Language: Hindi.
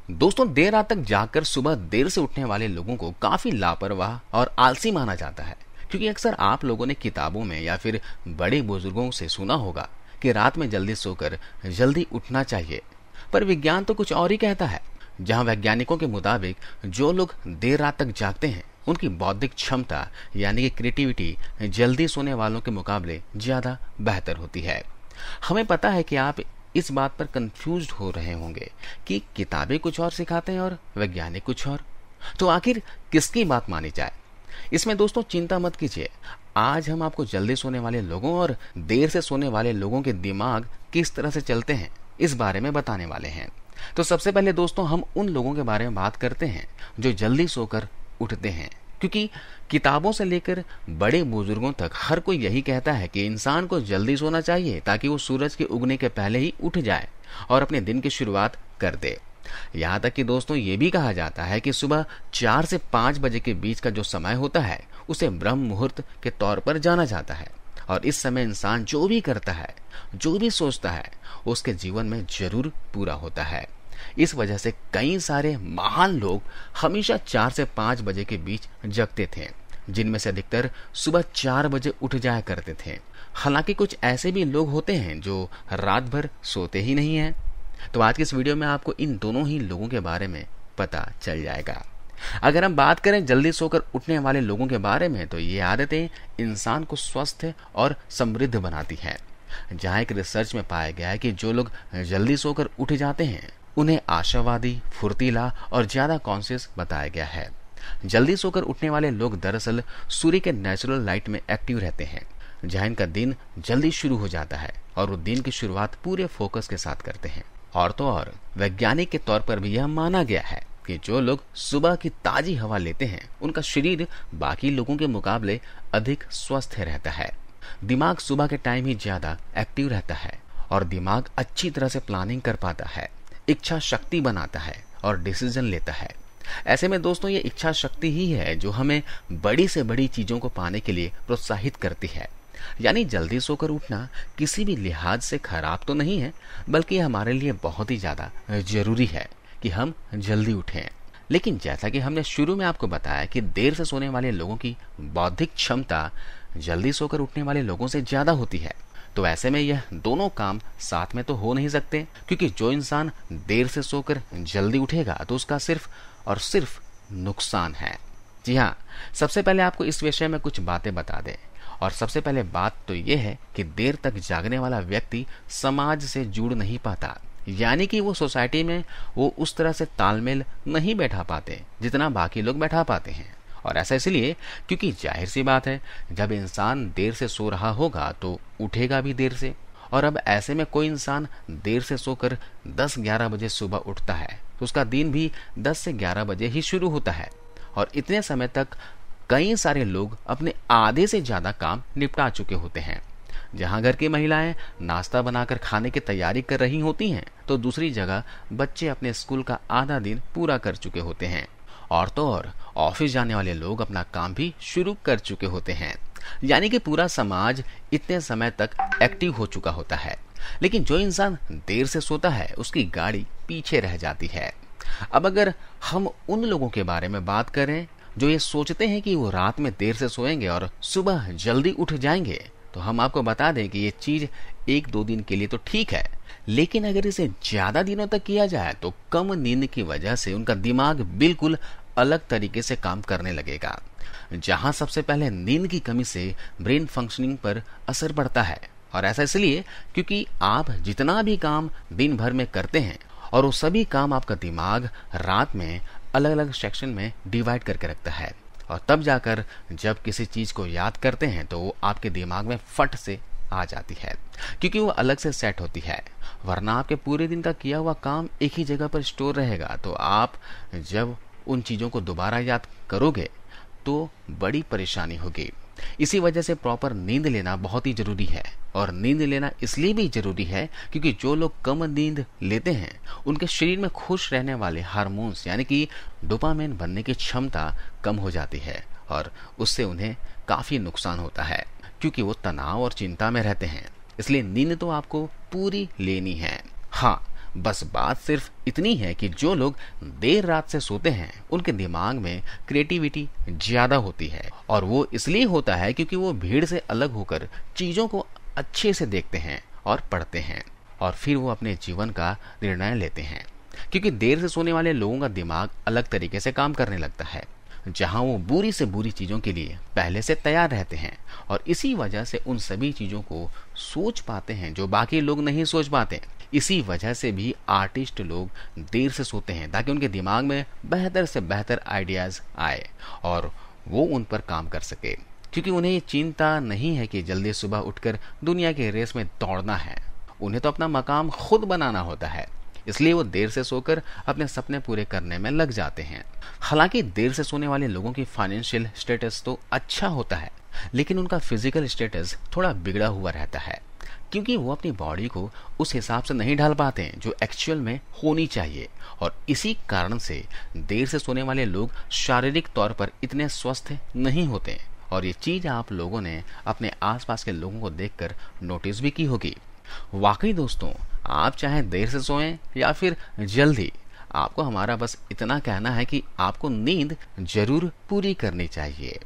दोस्तों, देर रात तक जागकर सुबह देर से उठने वाले लोगों को काफी लापरवाह और आलसी माना जाता है, क्योंकि अक्सर आप लोगों ने किताबों में या फिर बड़े बुजुर्गों से सुना होगा कि रात में जल्दी सोकर जल्दी उठना चाहिए। पर विज्ञान तो कुछ और ही कहता है। जहां वैज्ञानिकों के मुताबिक जो लोग देर रात तक जागते हैं उनकी बौद्धिक क्षमता यानी कि क्रिएटिविटी जल्दी सोने वालों के मुकाबले ज्यादा बेहतर होती है। हमें पता है कि आप इस बात पर कंफ्यूज्ड हो रहे होंगे कि किताबें कुछ और सिखाते हैं और वैज्ञानिक कुछ और। तो आखिर किसकी बात मानी जाए? इसमें दोस्तों चिंता मत कीजिए। आज हम आपको जल्दी सोने वाले लोगों और देर से सोने वाले लोगों के दिमाग किस तरह से चलते हैं इस बारे में बताने वाले हैं। तो सबसे पहले दोस्तों हम उन लोगों के बारे में बात करते हैं जो जल्दी सोकर उठते हैं, क्योंकि किताबों से लेकर बड़े बुजुर्गों तक हर कोई यही कहता है कि इंसान को जल्दी सोना चाहिए ताकि वो सूरज के उगने के पहले ही उठ जाए और अपने दिन की शुरुआत कर दे। यहाँ तक कि दोस्तों ये भी कहा जाता है कि सुबह 4 से 5 बजे के बीच का जो समय होता है उसे ब्रह्म मुहूर्त के तौर पर जाना जाता है, और इस समय इंसान जो भी करता है, जो भी सोचता है, उसके जीवन में जरूर पूरा होता है। इस वजह से कई सारे महान लोग हमेशा 4 से 5 बजे के बीच जगते थे, जिनमें से अधिकतर सुबह 4 बजे उठ जाया करते थे। हालांकि कुछ ऐसे भी लोग होते हैं जो रात भर सोते ही नहीं हैं। तो आज की इस वीडियो में आपको इन दोनों ही लोगों के बारे में पता चल जाएगा। अगर हम बात करें जल्दी सोकर उठने वाले लोगों के बारे में, तो ये आदतें इंसान को स्वस्थ और समृद्ध बनाती हैं। जहां एक रिसर्च में पाया गया है कि जो लोग जल्दी सोकर उठ जाते हैं उन्हें आशावादी, फुर्तीला और ज्यादा कॉन्शियस बताया गया है। जल्दी सोकर उठने वाले लोग दरअसल सूर्य के नेचुरल लाइट में एक्टिव रहते हैं, जहां इनका दिन जल्दी शुरू हो जाता है और वो दिन की शुरुआत पूरे फोकस के साथ करते हैं। और तो और वैज्ञानिक के तौर पर भी यह माना गया है कि जो लोग सुबह की ताजी हवा लेते हैं उनका शरीर बाकी लोगों के मुकाबले अधिक स्वस्थ रहता है। दिमाग सुबह के टाइम ही ज्यादा एक्टिव रहता है और दिमाग अच्छी तरह से प्लानिंग कर पाता है, इच्छा शक्ति बनाता है और डिसीजन लेता है। ऐसे में दोस्तों ये इच्छा शक्ति ही है जो हमें बड़ी से बड़ी चीजों को पाने के लिए प्रोत्साहित करती है। यानी जल्दी सोकर उठना किसी भी लिहाज से खराब तो नहीं है, बल्कि हमारे लिए बहुत ही ज्यादा जरूरी है कि हम जल्दी उठें। लेकिन जैसा कि हमने शुरू में आपको बताया कि देर से सोने वाले लोगों की बौद्धिक क्षमता जल्दी सोकर उठने वाले लोगों से ज्यादा होती है। तो ऐसे में यह दोनों काम साथ में तो हो नहीं सकते, क्योंकि जो इंसान देर से सोकर जल्दी उठेगा तो उसका सिर्फ और सिर्फ नुकसान है। जी हाँ, सबसे पहले आपको इस विषय में कुछ बातें बता दें। और सबसे पहले बात तो यह है कि देर तक जागने वाला व्यक्ति समाज से जुड़ नहीं पाता, यानी कि वो सोसाइटी में वो उस तरह से तालमेल नहीं बैठा पाते जितना बाकी लोग बैठा पाते हैं। और ऐसा इसलिए क्योंकि जाहिर सी बात है, जब इंसान देर से सो रहा होगा तो उठेगा भी देर से। और अब ऐसे में कोई इंसान देर से सोकर 10-11 बजे सुबह उठता है तो उसका दिन भी 10 से 11 बजे ही शुरू होता है, और इतने समय तक कई सारे लोग अपने आधे से ज्यादा काम निपटा चुके होते हैं। जहां घर की महिलाएं नाश्ता बनाकर खाने की तैयारी कर रही होती हैं, तो दूसरी जगह बच्चे अपने स्कूल का आधा दिन पूरा कर चुके होते हैं। और तो और ऑफिस जाने वाले लोग अपना काम भी शुरू कर चुके होते हैं। यानी कि पूरा समाज इतने समय तक एक्टिव हो चुका होता है। लेकिन जो इंसान देर से सोता है उसकी गाड़ी पीछे रह जाती है। अब अगर हम उन लोगों के बारे में बात करें जो ये सोचते हैं कि वो रात में देर से सोएंगे और सुबह जल्दी उठ जाएंगे, तो हम आपको बता दें कि ये चीज 1-2 दिन के लिए तो ठीक है, लेकिन अगर इसे ज्यादा दिनों तक किया जाए तो कम नींद की वजह से उनका दिमाग बिल्कुल अलग तरीके से काम करने लगेगा। जहां सबसे पहले नींद की कमी से ब्रेन फंक्शनिंग पर असर पड़ता है। और ऐसा इसलिए क्योंकि आप जितना भी काम दिन भर में करते हैं और वो सभी काम आपका दिमाग रात में अलग अलग सेक्शन में डिवाइड करके रखता है, और तब जाकर जब किसी चीज को याद करते हैं तो वो आपके दिमाग में फट से आ जाती है, क्योंकि वो अलग से सेट होती है। वरना आपके पूरे दिन का किया हुआ काम एक ही जगह पर स्टोर रहेगा, तो आप जब उन चीजों को दोबारा याद करोगे तो बड़ी परेशानी होगी। इसी वजह से प्रॉपर नींद लेना बहुत ही जरूरी है। और नींद लेना इसलिए भी जरूरी है क्योंकि जो लोग कम नींद लेते हैं उनके शरीर में खुश रहने वाले हार्मोन्स यानी कि डोपामाइन बनने की क्षमता कम हो जाती है, और उससे उन्हें काफी नुकसान होता है, क्योंकि वो तनाव और चिंता में रहते हैं। इसलिए नींद तो आपको पूरी लेनी है। हाँ, बस बात सिर्फ इतनी है कि जो लोग देर रात से सोते हैं उनके दिमाग में क्रिएटिविटी ज्यादा होती है, और वो इसलिए होता है क्योंकि वो भीड़ से अलग होकर चीजों को अच्छे से देखते हैं और पढ़ते हैं, और फिर वो अपने जीवन का निर्णय लेते हैं। क्योंकि देर से सोने वाले लोगों का दिमाग अलग तरीके से काम करने लगता है, जहां वो बुरी से बुरी चीजों के लिए पहले से तैयार रहते हैं, और इसी वजह से उन सभी चीजों को सोच पाते हैं जो बाकी लोग नहीं सोच पाते। इसी वजह से भी आर्टिस्ट लोग देर से सोते हैं, ताकि उनके दिमाग में बेहतर से बेहतर आइडियाज आए और वो उन पर काम कर सके। क्योंकि उन्हें ये चिंता नहीं है कि जल्दी सुबह उठकर दुनिया के रेस में दौड़ना है, उन्हें तो अपना मकाम खुद बनाना होता है। इसलिए वो देर से सोकर अपने सपने पूरे करने में लग जाते हैं। हालांकि देर से सोने वाले लोगों की फाइनेंशियल स्टेटस तो अच्छा होता है, लेकिन उनका फिजिकल स्टेटस थोड़ा बिगड़ा हुआ रहता है, क्योंकि वो अपनी बॉडी को उस हिसाब से नहीं ढाल पाते हैं जो एक्चुअल में होनी चाहिए। और इसी कारण से देर से सोने वाले लोग शारीरिक तौर पर इतने स्वस्थ नहीं होते, और ये चीज आप लोगों ने अपने आसपास के लोगों को देखकर नोटिस भी की होगी। वाकई दोस्तों, आप चाहे देर से सोएं या फिर जल्दी, आपको हमारा बस इतना कहना है कि आपको नींद जरूर पूरी करनी चाहिए।